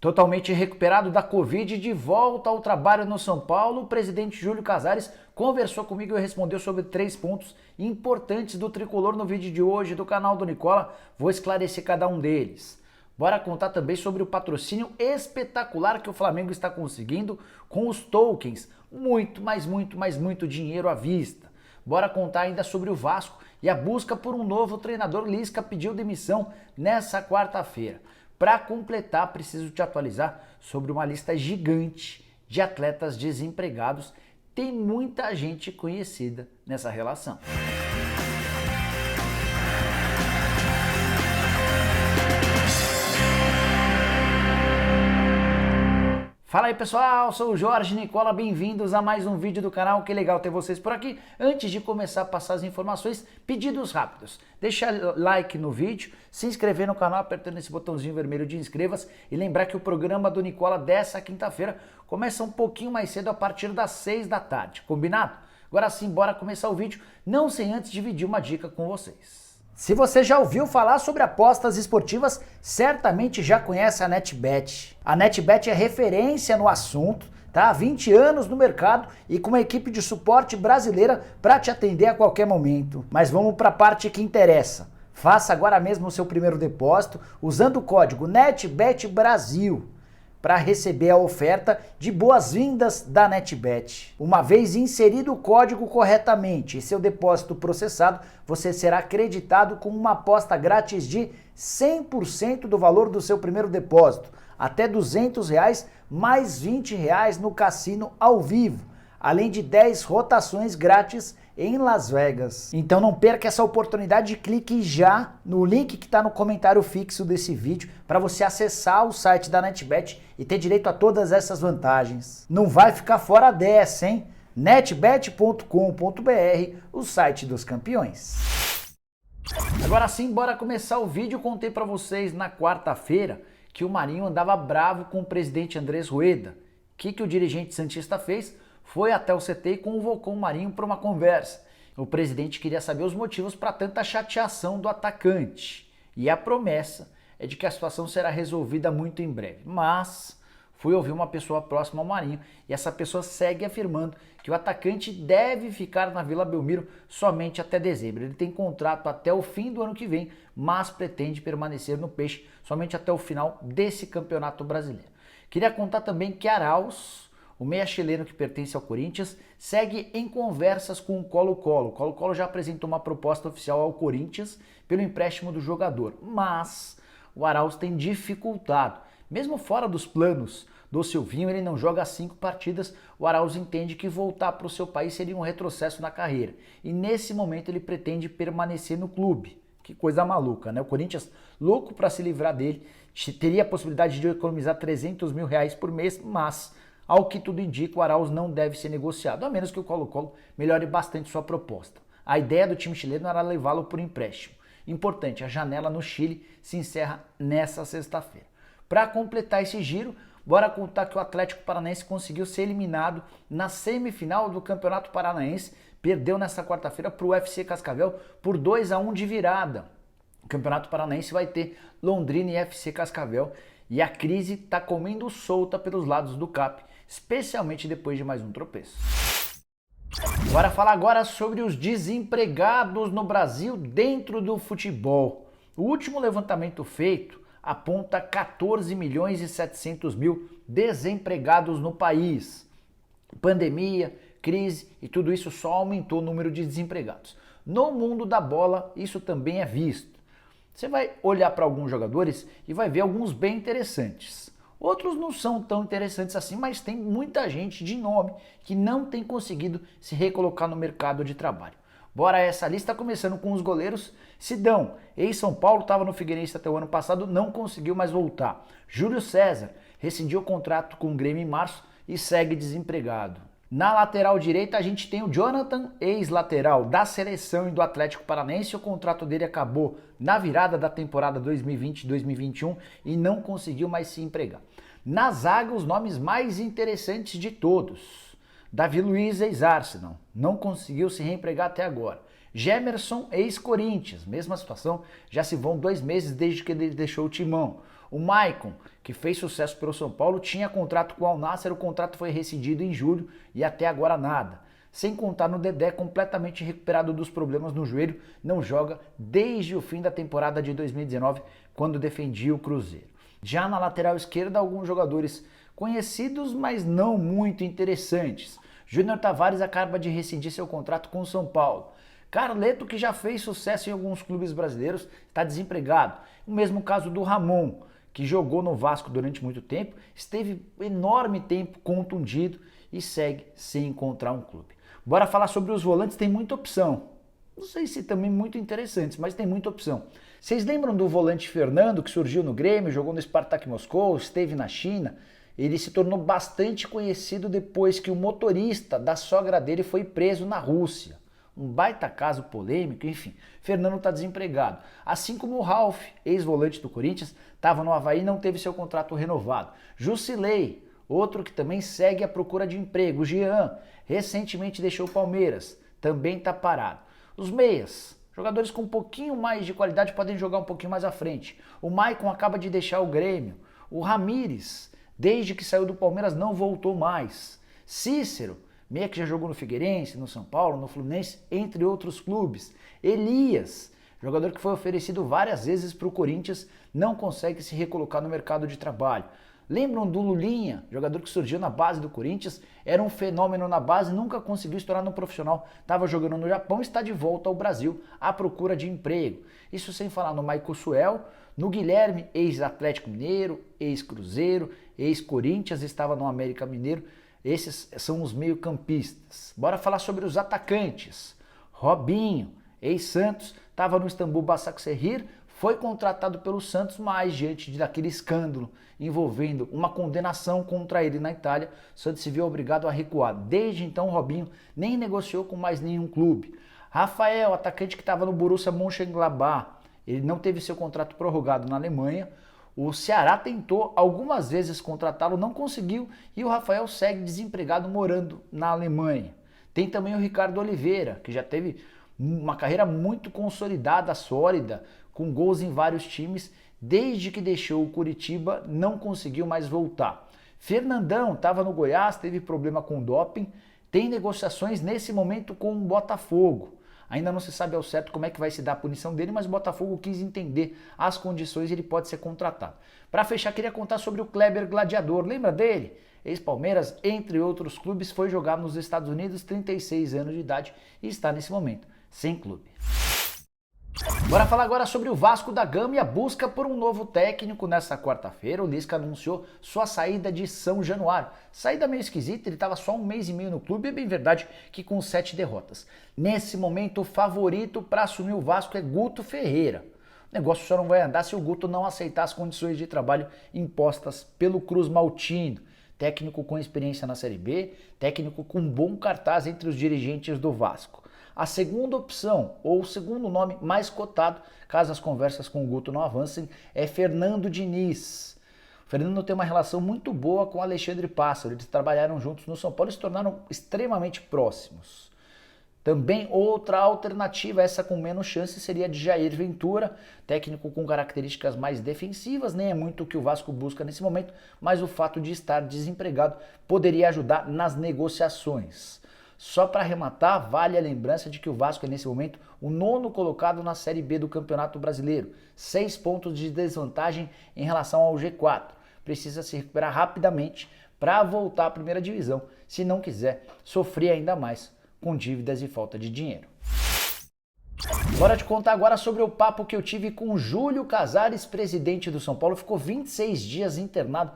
Totalmente recuperado da Covid, de volta ao trabalho no São Paulo, o presidente Júlio Casares conversou comigo e respondeu sobre 3 pontos importantes do Tricolor no vídeo de hoje do canal do Nicola. Vou esclarecer cada um deles. Bora contar também sobre o patrocínio espetacular que o Flamengo está conseguindo com os tokens. Muito dinheiro à vista. Bora contar ainda sobre o Vasco e a busca por um novo treinador. Lisca pediu demissão nessa quarta-feira. Para completar, preciso te atualizar sobre uma lista gigante de atletas desempregados. Tem muita gente conhecida nessa relação. Fala aí pessoal, sou o Jorge Nicola, bem-vindos a mais um vídeo do canal, que legal ter vocês por aqui. Antes de começar a passar as informações, pedidos rápidos. Deixa like no vídeo, se inscrever no canal apertando esse botãozinho vermelho de inscreva-se e lembrar que o programa do Nicola dessa quinta-feira começa um pouquinho mais cedo a partir das 6 da tarde, combinado? Agora sim, bora começar o vídeo, não sem antes dividir uma dica com vocês. Se você já ouviu falar sobre apostas esportivas, certamente já conhece a NetBet. A NetBet é referência no assunto, tá? Há 20 anos no mercado e com uma equipe de suporte brasileira para te atender a qualquer momento. Mas vamos para a parte que interessa. Faça agora mesmo o seu primeiro depósito usando o código NetBetBrasil para receber a oferta de boas-vindas da NetBet. Uma vez inserido o código corretamente e seu depósito processado, você será acreditado com uma aposta grátis de 100% do valor do seu primeiro depósito, até R$200 mais R$20 no cassino ao vivo, além de 10 rotações grátis em Las Vegas. Então não perca essa oportunidade, clique já no link que está no comentário fixo desse vídeo para você acessar o site da NetBet e ter direito a todas essas vantagens. Não vai ficar fora dessa, hein? netbet.com.br, o site dos campeões. Agora sim, bora começar o vídeo. Contei para vocês na quarta-feira que o Marinho andava bravo com o presidente Andrés Rueda. O que o dirigente santista fez? Foi até o CT e convocou o Marinho para uma conversa. O presidente queria saber os motivos para tanta chateação do atacante. E a promessa é de que a situação será resolvida muito em breve. Mas fui ouvir uma pessoa próxima ao Marinho e essa pessoa segue afirmando que o atacante deve ficar na Vila Belmiro somente até dezembro. Ele tem contrato até o fim do ano que vem, mas pretende permanecer no Peixe somente até o final desse campeonato brasileiro. Queria contar também que Arauz, o meia chileno que pertence ao Corinthians, segue em conversas com o Colo-Colo. O Colo-Colo já apresentou uma proposta oficial ao Corinthians pelo empréstimo do jogador, mas o Arauz tem dificultado. Mesmo fora dos planos do Silvinho, ele não joga 5 partidas. O Arauz entende que voltar para o seu país seria um retrocesso na carreira. E nesse momento ele pretende permanecer no clube. Que coisa maluca, né? O Corinthians, louco para se livrar dele, teria a possibilidade de economizar R$300 mil por mês, mas ao que tudo indica, o Arauz não deve ser negociado, a menos que o Colo-Colo melhore bastante sua proposta. A ideia do time chileno era levá-lo por empréstimo. Importante, a janela no Chile se encerra nessa sexta-feira. Para completar esse giro, bora contar que o Atlético Paranaense conseguiu ser eliminado na semifinal do Campeonato Paranaense, perdeu nessa quarta-feira para o FC Cascavel por 2-1 de virada. O Campeonato Paranaense vai ter Londrina e FC Cascavel e a crise está comendo solta pelos lados do CAP, especialmente depois de mais um tropeço. Bora falar agora sobre os desempregados no Brasil dentro do futebol. O último levantamento feito aponta 14.700.000 desempregados no país. Pandemia, crise e tudo isso só aumentou o número de desempregados. No mundo da bola, isso também é visto. Você vai olhar para alguns jogadores e vai ver alguns bem interessantes. Outros não são tão interessantes assim, mas tem muita gente de nome que não tem conseguido se recolocar no mercado de trabalho. Bora essa lista, começando com os goleiros. Sidão, ex-São Paulo, estava no Figueirense até o ano passado, não conseguiu mais voltar. Júlio César rescindiu o contrato com o Grêmio em março e segue desempregado. Na lateral direita a gente tem o Jonathan, ex-lateral da seleção e do Atlético Paranaense. O contrato dele acabou na virada da temporada 2020-2021 e não conseguiu mais se empregar. Na zaga, os nomes mais interessantes de todos. Davi Luiz, ex-Arsenal, não conseguiu se reempregar até agora. Gemerson, ex-Corinthians, mesma situação, já se vão 2 meses desde que ele deixou o timão. O Maicon, que fez sucesso pelo São Paulo, tinha contrato com o Al Nassr, o contrato foi rescindido em julho e até agora nada. Sem contar no Dedé, completamente recuperado dos problemas no joelho, não joga desde o fim da temporada de 2019, quando defendia o Cruzeiro. Já na lateral esquerda, alguns jogadores conhecidos, mas não muito interessantes. Júnior Tavares acaba de rescindir seu contrato com o São Paulo. Carleto, que já fez sucesso em alguns clubes brasileiros, está desempregado. O mesmo caso do Ramon, que jogou no Vasco durante muito tempo, esteve enorme tempo contundido e segue sem encontrar um clube. Bora falar sobre os volantes, tem muita opção. Não sei se também muito interessantes, mas tem muita opção. Vocês lembram do volante Fernando, que surgiu no Grêmio, jogou no Spartak Moscou, esteve na China? Ele se tornou bastante conhecido depois que o motorista da sogra dele foi preso na Rússia. Um baita caso polêmico, enfim. Fernando está desempregado. Assim como o Ralf, ex-volante do Corinthians, estava no Avaí e não teve seu contrato renovado. Jusilei, outro que também segue à procura de emprego. O Jean, recentemente deixou o Palmeiras, também está parado. Os meias, jogadores com um pouquinho mais de qualidade, podem jogar um pouquinho mais à frente. O Maicon acaba de deixar o Grêmio. O Ramires, desde que saiu do Palmeiras, não voltou mais. Cícero, meia que já jogou no Figueirense, no São Paulo, no Fluminense, entre outros clubes. Elias, jogador que foi oferecido várias vezes para o Corinthians, não consegue se recolocar no mercado de trabalho. Lembram do Lulinha, jogador que surgiu na base do Corinthians, era um fenômeno na base, nunca conseguiu estourar no profissional, estava jogando no Japão e está de volta ao Brasil à procura de emprego. Isso sem falar no Maico Suel, no Guilherme, ex-Atlético Mineiro, ex-Cruzeiro, ex-Corinthians, estava no América Mineiro. Esses são os meio-campistas. Bora falar sobre os atacantes. Robinho, ex-Santos, estava no Istambul Başakşehir, foi contratado pelo Santos, mas diante daquele escândalo envolvendo uma condenação contra ele na Itália, o Santos se viu obrigado a recuar. Desde então, Robinho nem negociou com mais nenhum clube. Rafael, atacante que estava no Borussia Mönchengladbach, ele não teve seu contrato prorrogado na Alemanha. O Ceará tentou algumas vezes contratá-lo, não conseguiu, e o Rafael segue desempregado morando na Alemanha. Tem também o Ricardo Oliveira, que já teve uma carreira muito consolidada, sólida, com gols em vários times. Desde que deixou o Curitiba, não conseguiu mais voltar. Fernandão estava no Goiás, teve problema com doping, tem negociações nesse momento com o Botafogo. Ainda não se sabe ao certo como é que vai se dar a punição dele, mas o Botafogo quis entender as condições e ele pode ser contratado. Para fechar, queria contar sobre o Kleber Gladiador. Lembra dele? Ex-Palmeiras, entre outros clubes, foi jogar nos Estados Unidos, 36 anos de idade e está nesse momento sem clube. Bora falar agora sobre o Vasco da Gama e a busca por um novo técnico. Nessa quarta-feira, o Lisca anunciou sua saída de São Januário. Saída meio esquisita, ele estava só um mês e meio no clube, é bem verdade que com 7 derrotas. Nesse momento, o favorito para assumir o Vasco é Guto Ferreira. O negócio só não vai andar se o Guto não aceitar as condições de trabalho impostas pelo Cruz Maltino. Técnico com experiência na Série B, técnico com bom cartaz entre os dirigentes do Vasco. A segunda opção, ou o segundo nome mais cotado, caso as conversas com o Guto não avancem, é Fernando Diniz. O Fernando tem uma relação muito boa com Alexandre Pássaro, eles trabalharam juntos no São Paulo e se tornaram extremamente próximos. Também outra alternativa, essa com menos chance, seria de Jair Ventura, técnico com características mais defensivas, nem é muito o que o Vasco busca nesse momento, mas o fato de estar desempregado poderia ajudar nas negociações. Só para arrematar, vale a lembrança de que o Vasco é nesse momento o 9º colocado na Série B do Campeonato Brasileiro, 6 pontos de desvantagem em relação ao G4. Precisa se recuperar rapidamente para voltar à primeira divisão, se não quiser sofrer ainda mais com dívidas e falta de dinheiro. Bora te contar agora sobre o papo que eu tive com Júlio Casares, presidente do São Paulo. Ficou 26 dias internado,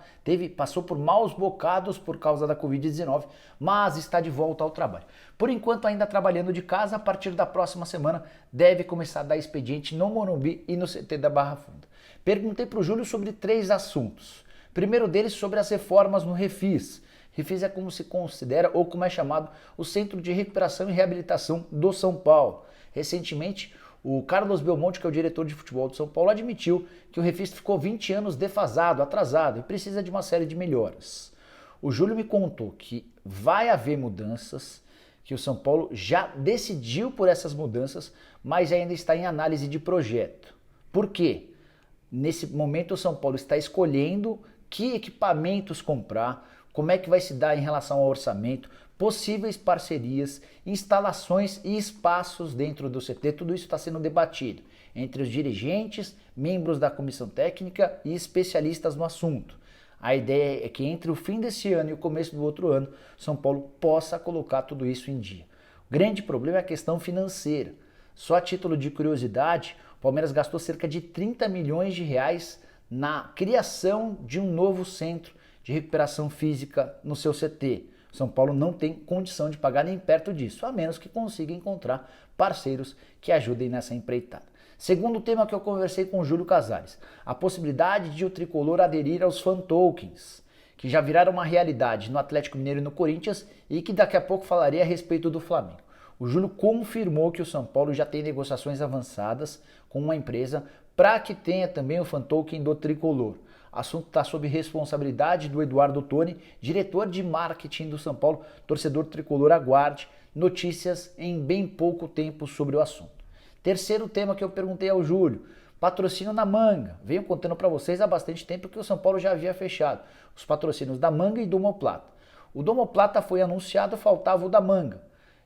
passou por maus bocados por causa da Covid-19, mas está de volta ao trabalho. Por enquanto ainda trabalhando de casa, a partir da próxima semana deve começar a dar expediente no Morumbi e no CT da Barra Funda. Perguntei para o Júlio sobre 3 assuntos. Primeiro deles sobre as reformas no Refis. Refis é como se considera, ou como é chamado, o Centro de Recuperação e Reabilitação do São Paulo. Recentemente, o Carlos Belmonte, que é o diretor de futebol do São Paulo, admitiu que o Refis ficou 20 anos defasado, atrasado e precisa de uma série de melhoras. O Júlio me contou que vai haver mudanças, que o São Paulo já decidiu por essas mudanças, mas ainda está em análise de projeto. Por quê? Nesse momento o São Paulo está escolhendo que equipamentos comprar, como é que vai se dar em relação ao orçamento, possíveis parcerias, instalações e espaços dentro do CT. Tudo isso está sendo debatido entre os dirigentes, membros da comissão técnica e especialistas no assunto. A ideia é que entre o fim desse ano e o começo do outro ano, São Paulo possa colocar tudo isso em dia. O grande problema é a questão financeira. Só a título de curiosidade, o Palmeiras gastou cerca de 30 milhões de reais na criação de um novo centro de recuperação física no seu CT. São Paulo não tem condição de pagar nem perto disso, a menos que consiga encontrar parceiros que ajudem nessa empreitada. Segundo tema que eu conversei com o Júlio Casares, a possibilidade de o tricolor aderir aos fan tokens, que já viraram uma realidade no Atlético Mineiro e no Corinthians e que daqui a pouco falaria a respeito do Flamengo. O Júlio confirmou que o São Paulo já tem negociações avançadas com uma empresa para que tenha também o fan token do tricolor. O assunto está sob responsabilidade do Eduardo Toni, diretor de marketing do São Paulo. Torcedor tricolor, aguarde notícias em bem pouco tempo sobre o assunto. Terceiro tema que eu perguntei ao Júlio, patrocínio na Manga. Venho contando para vocês há bastante tempo que o São Paulo já havia fechado os patrocínios da Manga e do Omoplata. O do Omoplata foi anunciado, faltava o da Manga.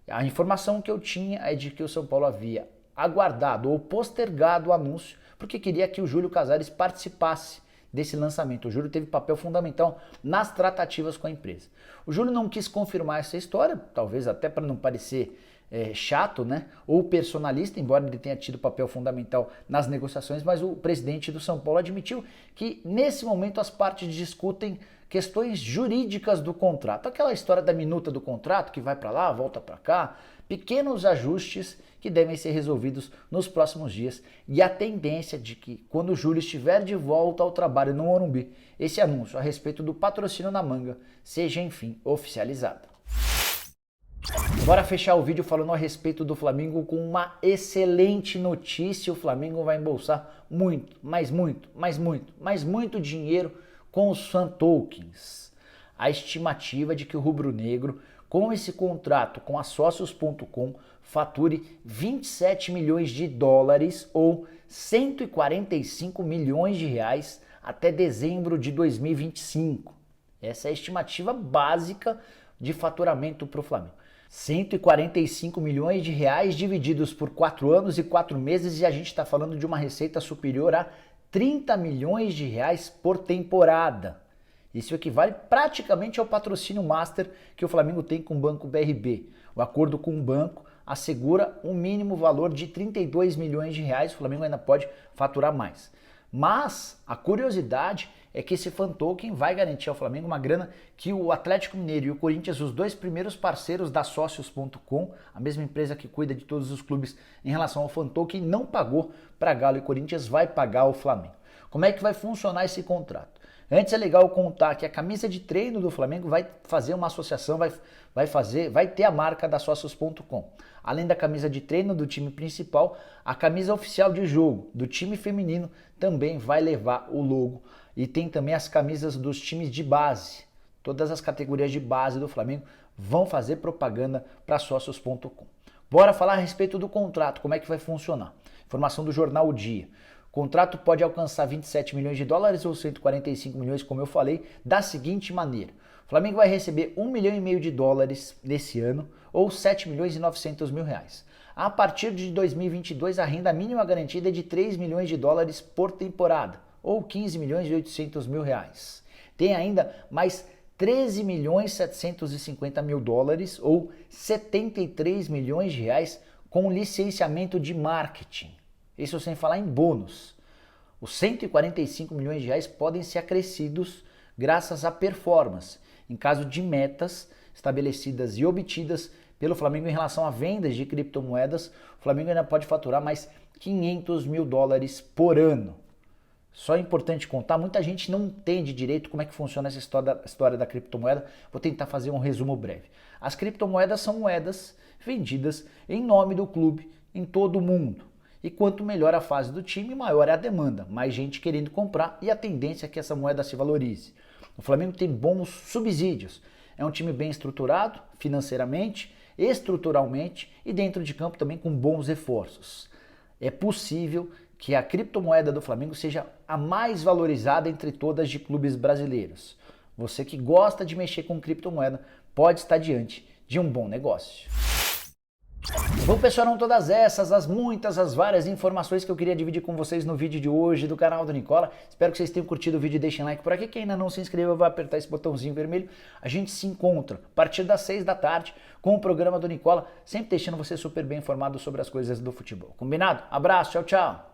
A informação que eu tinha é de que o São Paulo havia aguardado ou postergado o anúncio porque queria que o Júlio Casares participasse desse lançamento. O Júlio teve papel fundamental nas tratativas com a empresa. O Júlio não quis confirmar essa história, talvez até para não parecer chato, né? Ou personalista, embora ele tenha tido papel fundamental nas negociações, mas o presidente do São Paulo admitiu que nesse momento as partes discutem questões jurídicas do contrato. Aquela história da minuta do contrato que vai para lá, volta para cá, pequenos ajustes que devem ser resolvidos nos próximos dias e a tendência de que quando o Júlio estiver de volta ao trabalho no Morumbi, esse anúncio a respeito do patrocínio na Manga seja enfim oficializado. Bora fechar o vídeo falando a respeito do Flamengo com uma excelente notícia. O Flamengo vai embolsar muito, mas muito dinheiro com os fan tokens. A estimativa é de que o rubro-negro, com esse contrato com a Sócios.com, fature 27 milhões de dólares ou 145 milhões de reais até dezembro de 2025. Essa é a estimativa básica de faturamento para o Flamengo. 145 milhões de reais divididos por 4 anos e 4 meses e a gente está falando de uma receita superior a 30 milhões de reais por temporada. Isso equivale praticamente ao patrocínio master que o Flamengo tem com o Banco BRB. O acordo com o banco assegura um mínimo valor de 32 milhões de reais, o Flamengo ainda pode faturar mais. Mas a curiosidade é que esse fan token vai garantir ao Flamengo uma grana que o Atlético Mineiro e o Corinthians, os dois primeiros parceiros da Sócios.com, a mesma empresa que cuida de todos os clubes em relação ao fan token, não pagou para Galo e Corinthians, vai pagar ao Flamengo. Como é que vai funcionar esse contrato? Antes é legal contar que a camisa de treino do Flamengo vai fazer uma associação, vai ter a marca da Sócios.com. Além da camisa de treino do time principal, a camisa oficial de jogo do time feminino também vai levar o logo. E tem também as camisas dos times de base. Todas as categorias de base do Flamengo vão fazer propaganda para Sócios.com. Bora falar a respeito do contrato, como é que vai funcionar. Informação do jornal O Dia. O contrato pode alcançar 27 milhões de dólares ou 145 milhões, como eu falei, da seguinte maneira. O Flamengo vai receber 1,5 milhão de dólares nesse ano ou 7 milhões e 900 mil reais. A partir de 2022, a renda mínima garantida é de 3 milhões de dólares por temporada ou 15 milhões e 800 mil reais. Tem ainda mais 13 milhões 750 mil dólares ou 73 milhões de reais com licenciamento de marketing. Isso sem falar em bônus. Os 145 milhões de reais podem ser acrescidos graças à performance, em caso de metas estabelecidas e obtidas pelo Flamengo em relação a vendas de criptomoedas. O Flamengo ainda pode faturar mais 500 mil dólares por ano. Só é importante contar, muita gente não entende direito como é que funciona essa história da criptomoeda. Vou tentar fazer um resumo breve. As criptomoedas são moedas vendidas em nome do clube em todo o mundo. E quanto melhor a fase do time, maior é a demanda, mais gente querendo comprar e a tendência é que essa moeda se valorize. O Flamengo tem bons subsídios, é um time bem estruturado financeiramente, estruturalmente e dentro de campo também com bons reforços. É possível que a criptomoeda do Flamengo seja a mais valorizada entre todas de clubes brasileiros. Você que gosta de mexer com criptomoeda pode estar diante de um bom negócio. Bom, pessoal, eram todas essas, as várias informações que eu queria dividir com vocês no vídeo de hoje do canal do Nicola. Espero que vocês tenham curtido o vídeo, deixem like por aqui. Quem ainda não se inscreveu vai apertar esse botãozinho vermelho. A gente se encontra a partir das 6 da tarde com o programa do Nicola, sempre deixando você super bem informado sobre as coisas do futebol. Combinado? Abraço, tchau, tchau!